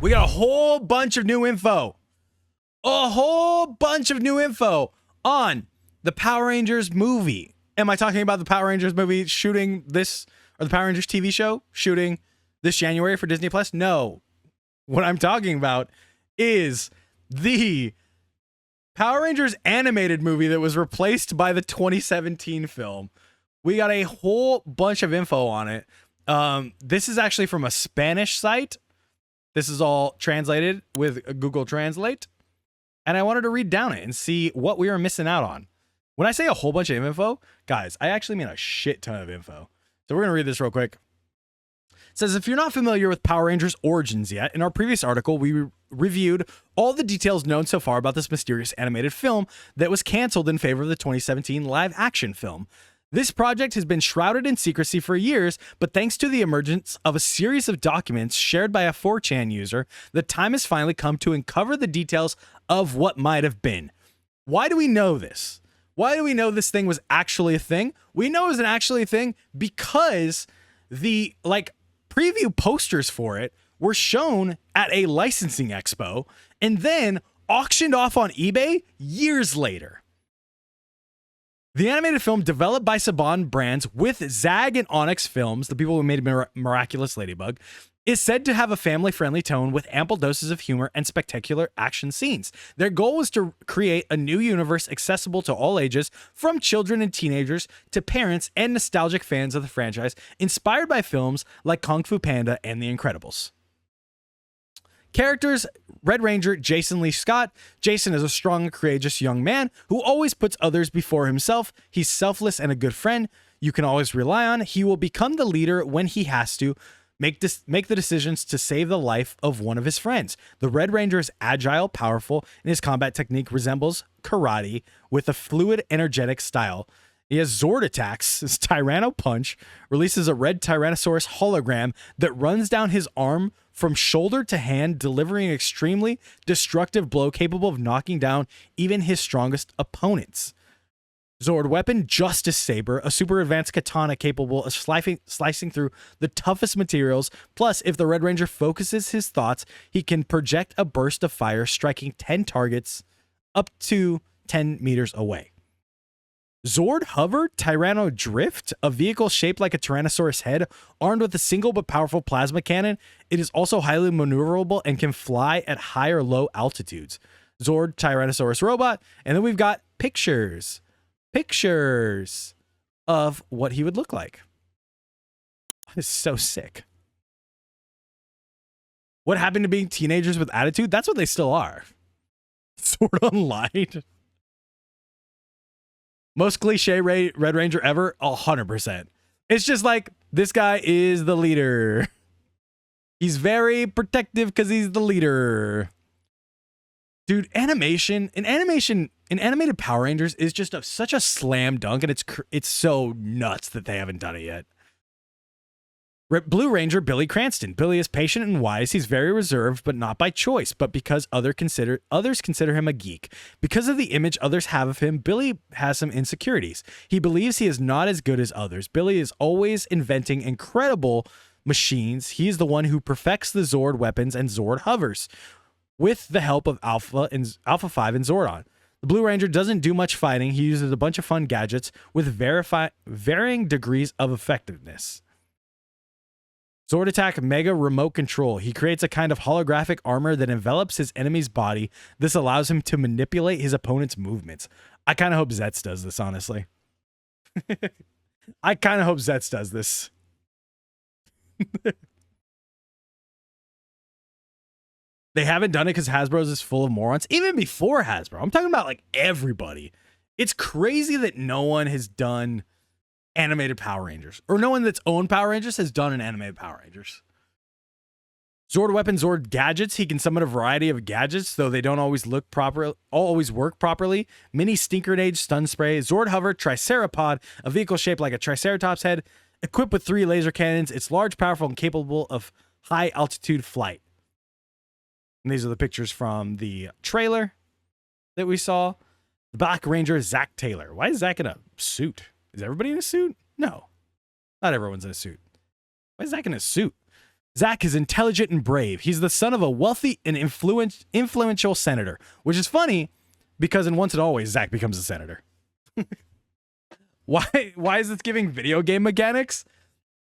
We got a whole bunch of new info. A whole bunch of new info on the Power Rangers movie. Am I talking about the Power Rangers movie shooting this, or the Power Rangers TV show shooting this January for Disney Plus? No. What I'm talking about is the Power Rangers animated movie that was replaced by the 2017 film. We got a whole bunch of info on it. This is actually from a Spanish site. This is all translated with Google Translate. And I wanted to read down it and see what we were missing out on. When I say a whole bunch of info, guys, I actually mean a shit ton of info. So we're going to read this real quick. It says, if you're not familiar with Power Rangers Origins yet, in our previous article, we reviewed all the details known so far about this mysterious animated film that was canceled in favor of the 2017 live action film. This project has been shrouded in secrecy for years, but thanks to the emergence of a series of documents shared by a 4chan user, the time has finally come to uncover the details of what might have been. Why do we know this? Why do we know this thing was actually a thing? We know it was actually a thing because the preview posters for it were shown at a licensing expo and then auctioned off on eBay years later. The animated film, developed by Saban Brands with Zag and Onyx Films, the people who made Miraculous Ladybug, is said to have a family-friendly tone with ample doses of humor and spectacular action scenes. Their goal was to create a new universe accessible to all ages, from children and teenagers to parents and nostalgic fans of the franchise, inspired by films like Kung Fu Panda and The Incredibles. Characters: Red Ranger Jason Lee Scott. Jason is a strong, courageous young man who always puts others before himself. He's selfless and a good friend you can always rely on. He will become the leader when he has to make the decisions to save the life of one of his friends. The Red Ranger is agile, powerful, and his combat technique resembles karate with a fluid, energetic style. He has Zord attacks. His Tyranno Punch releases a red Tyrannosaurus hologram that runs down his arm from shoulder to hand, delivering an extremely destructive blow capable of knocking down even his strongest opponents. Zord weapon, Justice Saber, a super advanced katana capable of slicing through the toughest materials. Plus, if the Red Ranger focuses his thoughts, he can project a burst of fire, striking 10 targets up to 10 meters away. Zord Hover Tyranno Drift, a vehicle shaped like a Tyrannosaurus head, armed with a single but powerful plasma cannon. It is also highly maneuverable and can fly at high or low altitudes. Zord Tyrannosaurus Robot, and then we've got pictures of what he would look like. This is so sick. What happened to being teenagers with attitude? That's what they still are. Sword Online. Most cliche Red Ranger ever? 100%. It's just like, this guy is the leader. He's very protective because he's the leader. Dude, animated Power Rangers is just such a slam dunk, and it's so nuts that they haven't done it yet. Blue Ranger Billy Cranston. Billy is patient and wise. He's very reserved, but not by choice, but because others consider him a geek. Because of the image others have of him, Billy has some insecurities. He believes he is not as good as others. Billy is always inventing incredible machines. He is the one who perfects the Zord weapons and Zord hovers, with the help of Alpha 5 and Zordon. The Blue Ranger doesn't do much fighting. He uses a bunch of fun gadgets with varying degrees of effectiveness. Zord Attack Mega Remote Control. He creates a kind of holographic armor that envelops his enemy's body. This allows him to manipulate his opponent's movements. I kind of hope Zetz does this, honestly. I kind of hope Zetz does this. They haven't done it because Hasbro's is full of morons. Even before Hasbro. I'm talking about like everybody. It's crazy that no one has done animated Power Rangers, or no one that's owned Power Rangers has done an animated Power Rangers. Zord weapon, Zord gadgets. He can summon a variety of gadgets, though they don't always work properly. Mini Stinkernade stun spray, Zord hover, Tricerapod, a vehicle shaped like a Triceratops head, equipped with 3 laser cannons. It's large, powerful, and capable of high altitude flight. And these are the pictures from the trailer that we saw. The Black Ranger, Zach Taylor. Why is Zach in a suit? Is everybody in a suit? No. Not everyone's in a suit. Why is Zach in a suit? Zack is intelligent and brave. He's the son of a wealthy and influential senator, which is funny because in Once and Always, Zack becomes a senator. Why is this giving video game mechanics?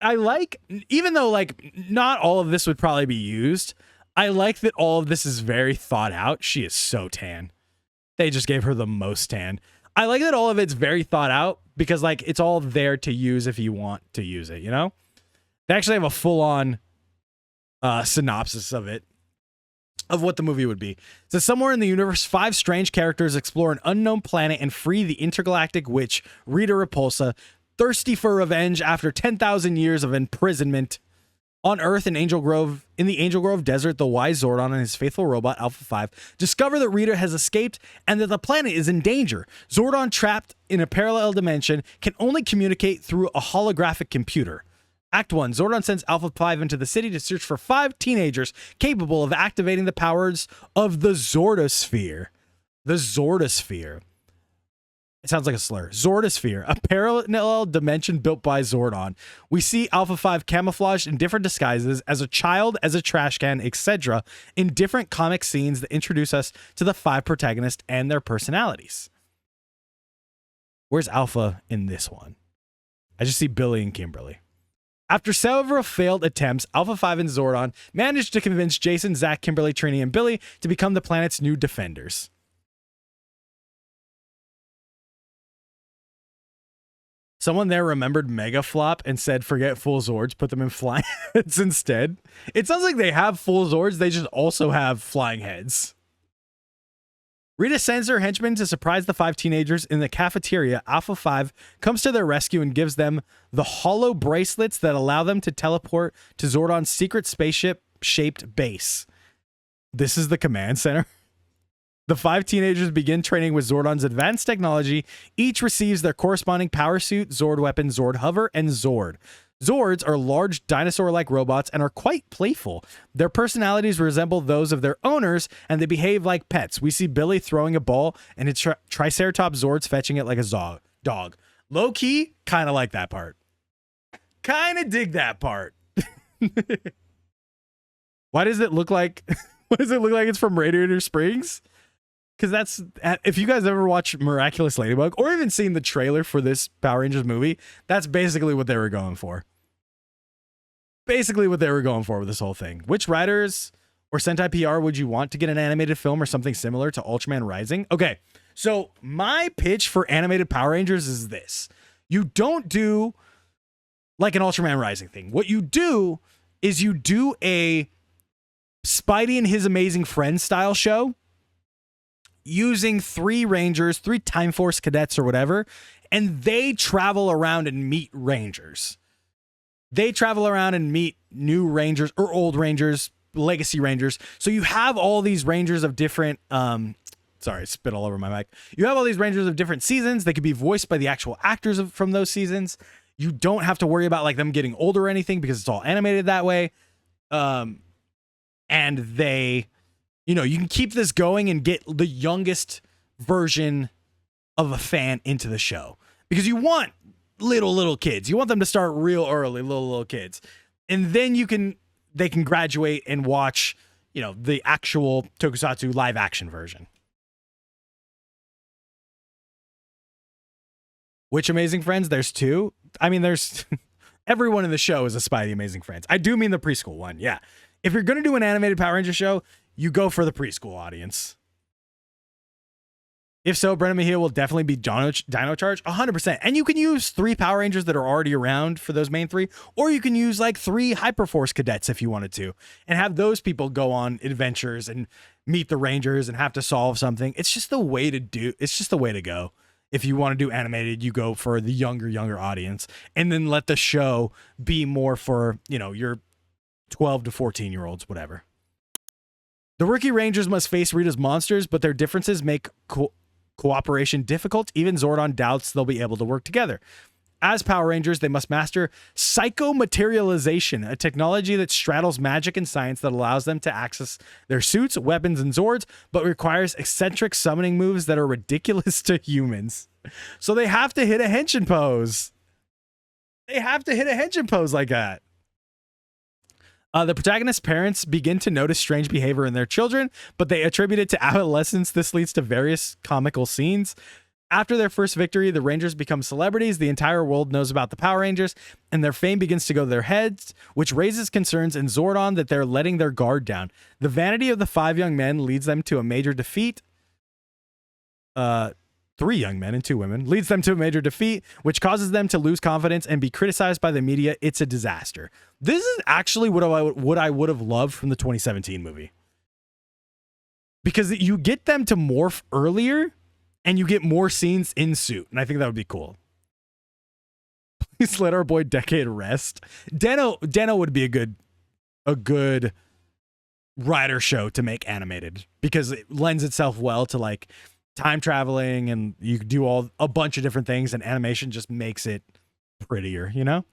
I like, even though like not all of this would probably be used, I like that all of this is very thought out. She is so tan. They just gave her the most tan. I like that all of it's very thought out because like it's all there to use if you want to use it, you know? They actually have a full-on synopsis of it, of what the movie would be. So somewhere in the universe, 5 strange characters explore an unknown planet and free the intergalactic witch, Rita Repulsa, thirsty for revenge after 10,000 years of imprisonment. On Earth in the Angel Grove desert, the wise Zordon and his faithful robot, Alpha 5, discover that Rita has escaped and that the planet is in danger. Zordon, trapped in a parallel dimension, can only communicate through a holographic computer. Act 1, Zordon sends Alpha 5 into the city to search for 5 teenagers capable of activating the powers of the Zordosphere. The Zordosphere. It sounds like a slur. Zordosphere, a parallel dimension built by Zordon. We see Alpha 5 camouflaged in different disguises as a child, as a trash can, etc. in different comic scenes that introduce us to the 5 protagonists and their personalities. Where's Alpha in this one? I just see Billy and Kimberly. After several failed attempts, Alpha 5 and Zordon managed to convince Jason, Zack, Kimberly, Trini, and Billy to become the planet's new defenders. Someone there remembered Mega Flop and said, forget full Zords, put them in flying heads instead. It sounds like they have full Zords, they just also have flying heads. Rita sends her henchmen to surprise the 5 teenagers in the cafeteria. Alpha 5 comes to their rescue and gives them the hollow bracelets that allow them to teleport to Zordon's secret spaceship-shaped base. This is the command center. The 5 teenagers begin training with Zordon's advanced technology. Each receives their corresponding power suit, Zord weapon, Zord hover, and Zord. Zords are large dinosaur-like robots and are quite playful. Their personalities resemble those of their owners, and they behave like pets. We see Billy throwing a ball, and its Triceratops Zord's fetching it like a dog. Low-key, kind of like that part. Kind of dig that part. Why does it look like... Why does it look like it's from Radiator Springs? Because that's... If you guys ever watched Miraculous Ladybug, or even seen the trailer for this Power Rangers movie, that's basically what they were going for. Basically what they were going for with this whole thing. Which writers or Sentai PR would you want to get an animated film or something similar to Ultraman Rising? Okay, so my pitch for animated Power Rangers is this. You don't do like an Ultraman Rising thing. What you do is you do a Spidey and His Amazing Friends style show using 3 Rangers, 3 Time Force cadets or whatever, and they travel around and meet Rangers. They travel around and meet new Rangers or old Rangers, legacy Rangers. So you have all these Rangers of different, sorry, spit all over my mic. You have all these Rangers of different seasons. They could be voiced by the actual actors from those seasons. You don't have to worry about like them getting older or anything because it's all animated that way. And they, you know, you can keep this going and get the youngest version of a fan into the show because you want little kids. You want them to start real early, little kids. And then they can graduate and watch, you know, the actual tokusatsu live action version. Which Amazing Friends? There's 2. I mean, there's everyone in the show is a Spidey Amazing Friends. I do mean the preschool one. Yeah. If you're going to do an animated Power Ranger show, you go for the preschool audience. If so, Brennan Mejia will definitely be Dino Charge 100%. And you can use 3 Power Rangers that are already around for those main 3, or you can use like 3 Hyperforce cadets if you wanted to, and have those people go on adventures and meet the Rangers and have to solve something. It's just the way to do. It's just the way to go. If you want to do animated, you go for the younger audience, and then let the show be more for, you know, your 12 to 14-year-olds, whatever. The rookie Rangers must face Rita's monsters, but their differences make cooperation difficult. Even Zordon doubts they'll be able to work together. As Power Rangers, they must master psychomaterialization, a technology that straddles magic and science that allows them to access their suits, weapons, and Zords, but requires eccentric summoning moves that are ridiculous to humans. So they have to hit a henshin pose. They have to hit a henshin pose like that. The protagonist's parents begin to notice strange behavior in their children, but they attribute it to adolescence. This leads to various comical scenes. After their first victory, the Rangers become celebrities. The entire world knows about the Power Rangers, and their fame begins to go to their heads, which raises concerns in Zordon that they're letting their guard down. The vanity of the 5 young men leads them to a major defeat. 3 young men and 2 women leads them to a major defeat, which causes them to lose confidence and be criticized by the media. It's a disaster. This is actually what I would have loved from the 2017 movie, because you get them to morph earlier and you get more scenes in suit, and I think that would be cool. Please let our boy Decade rest. Deno would be a good writer show to make animated, because it lends itself well to like time traveling, and you do a bunch of different things, and animation just makes it prettier, you know?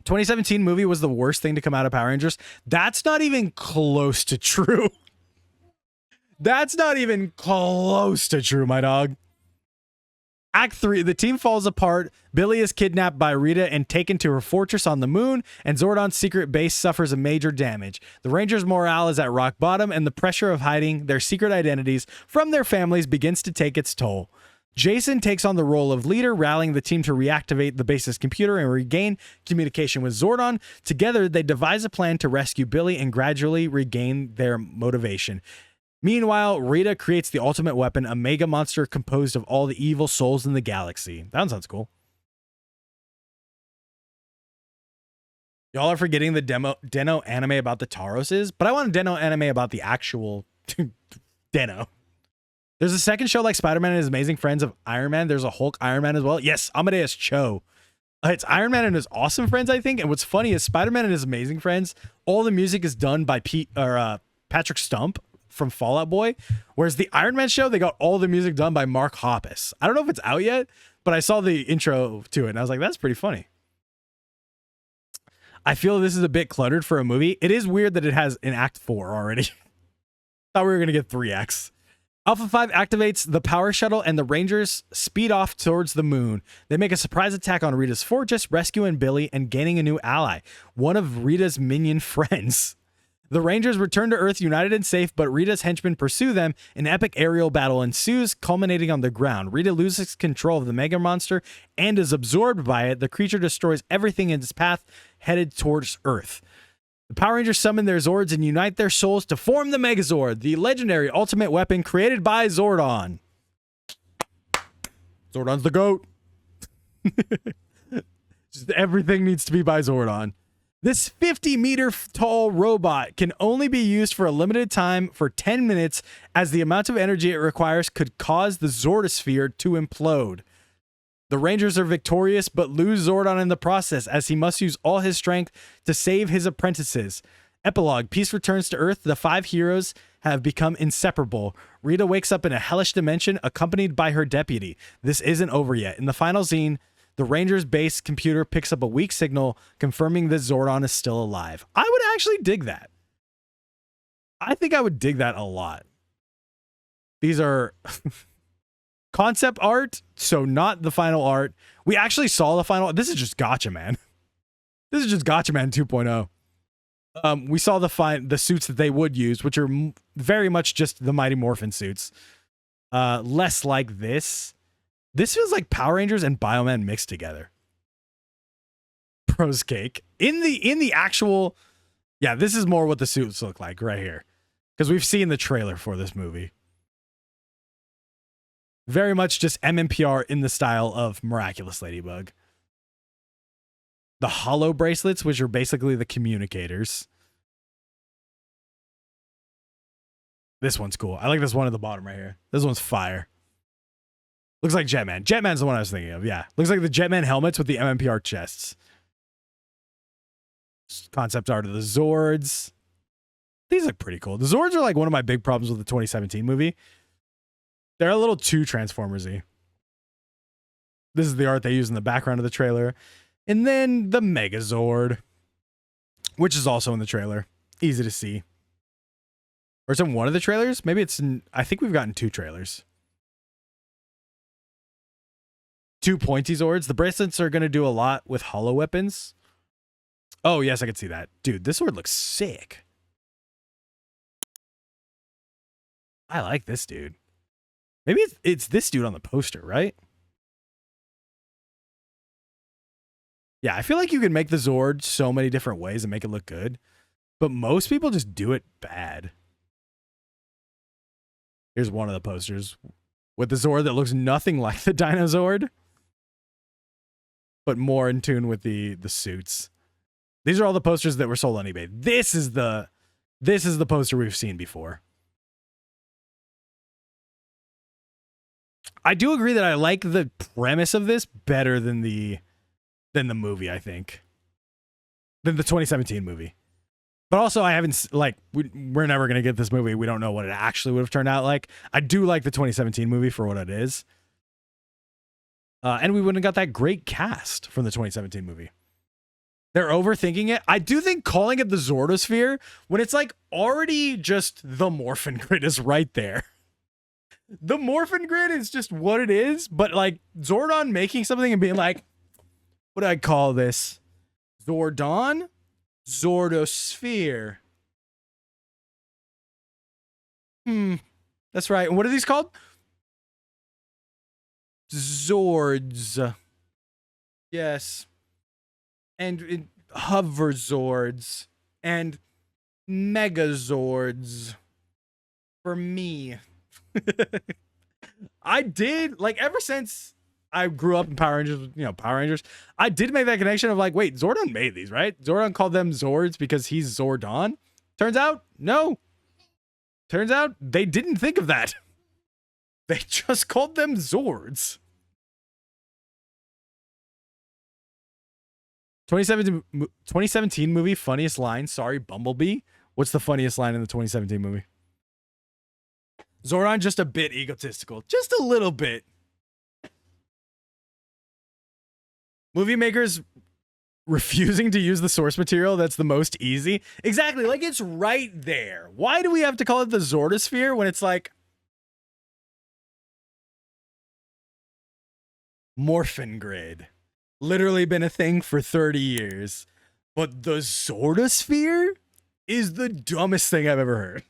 2017 movie was the worst thing to come out of Power Rangers. That's not even close to true. That's not even close to true, my dog. Act 3, the team falls apart. Billy is kidnapped by Rita and taken to her fortress on the moon, and Zordon's secret base suffers a major damage. The Rangers' morale is at rock bottom, and the pressure of hiding their secret identities from their families begins to take its toll. Jason takes on the role of leader, rallying the team to reactivate the base's computer and regain communication with Zordon. Together, they devise a plan to rescue Billy and gradually regain their motivation. Meanwhile, Rita creates the ultimate weapon, a mega monster composed of all the evil souls in the galaxy. That sounds cool. Y'all are forgetting the Deno anime about the Taroses, but I want a Deno anime about the actual Deno. There's a second show like Spider-Man and His Amazing Friends of Iron Man. There's a Hulk Iron Man as well. Yes, Amadeus Cho. It's Iron Man and His Awesome Friends, I think. And what's funny is Spider-Man and His Amazing Friends, all the music is done by Patrick Stump from Fall Out Boy, whereas the Iron Man show, they got all the music done by Mark Hoppus. I don't know if it's out yet, but I saw the intro to it and I was like, that's pretty funny. I feel this is a bit cluttered for a movie. It is weird that it has an Act 4 already. Thought we were going to get 3 acts. Alpha 5 activates the power shuttle and the Rangers speed off towards the moon. They make a surprise attack on Rita's fortress, rescuing Billy and gaining a new ally, one of Rita's minion friends. The Rangers return to Earth united and safe, but Rita's henchmen pursue them. An epic aerial battle ensues, culminating on the ground. Rita loses control of the Mega Monster and is absorbed by it. The creature destroys everything in its path, headed towards Earth. The Power Rangers summon their Zords and unite their souls to form the Megazord, the legendary ultimate weapon created by Zordon. Zordon's the GOAT. Just everything needs to be by Zordon. This 50-meter tall robot can only be used for a limited time for 10 minutes, as the amount of energy it requires could cause the Zordosphere to implode. The Rangers are victorious, but lose Zordon in the process, as he must use all his strength to save his apprentices. Epilogue, peace returns to Earth. The 5 heroes have become inseparable. Rita wakes up in a hellish dimension, accompanied by her deputy. This isn't over yet. In the final scene, the Rangers' base computer picks up a weak signal, confirming that Zordon is still alive. I would actually dig that. I think I would dig that a lot. These are concept art, so not the final art. We actually saw the final. This is just Gotcha Man. This is just Gotcha Man 2.0. We saw the suits that they would use, which are very much just the Mighty Morphin suits. Less like this. This feels like Power Rangers and Bioman mixed together. Pros cake. In the actual, yeah, this is more what the suits look like right here, because we've seen the trailer for this movie. Very much just MMPR in the style of Miraculous Ladybug. The hollow bracelets, which are basically the communicators. This one's cool. I like this one at the bottom right here. This one's fire. Looks like Jetman. Jetman's the one I was thinking of, yeah. Looks like the Jetman helmets with the MMPR chests. Concept art of the Zords. These look pretty cool. The Zords are like one of my big problems with the 2017 movie. They're a little too Transformers-y. This is the art they use in the background of the trailer. And then the Megazord, which is also in the trailer. Easy to see. Or it's in one of the trailers? Maybe it's in, I think we've gotten 2 trailers. 2 pointy Zords. The bracelets are going to do a lot with hollow weapons. Oh, yes, I can see that. Dude, this sword looks sick. I like this dude. Maybe it's this dude on the poster, right? Yeah, I feel like you can make the Zord so many different ways and make it look good, but most people just do it bad. Here's one of the posters with the Zord that looks nothing like the Dino Zord, but more in tune with the suits. These are all the posters that were sold on eBay. This is the poster we've seen before. I do agree that I like the premise of this better than the movie, I think. Than the 2017 movie. But also, I haven't, like, we're never going to get this movie. We don't know what it actually would have turned out like. I do like the 2017 movie for what it is. And we wouldn't have got that great cast from the 2017 movie. They're overthinking it. I do think calling it the Zordosphere, when it's like already just the Morphin Grid is right there. The Morphin Grid is just what it is, but like Zordon making something and being like, what do I call this? Zordon? Zordosphere. That's right. And what are these called? Zords. Yes. And Hoverzords. And Megazords. For me. I did, like, ever since I grew up in Power Rangers, I did make that connection of like, wait, Zordon made these, right? Zordon called them Zords because he's Zordon. Turns out, no. Turns out they didn't think of that. They just called them Zords. 2017 movie, funniest line. Sorry, Bumblebee. What's the funniest line in the 2017 movie? Zordon just a bit egotistical. Just a little bit. Movie makers refusing to use the source material that's the most easy. Exactly, like it's right there. Why do we have to call it the Zordosphere when it's like Morphin Grid? Literally been a thing for 30 years. But the Zordosphere is the dumbest thing I've ever heard.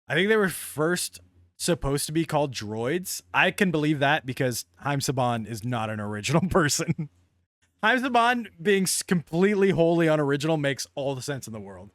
I think they were first supposed to be called droids. I can believe that because Haim Saban is not an original person. Haim Saban being completely wholly unoriginal makes all the sense in the world.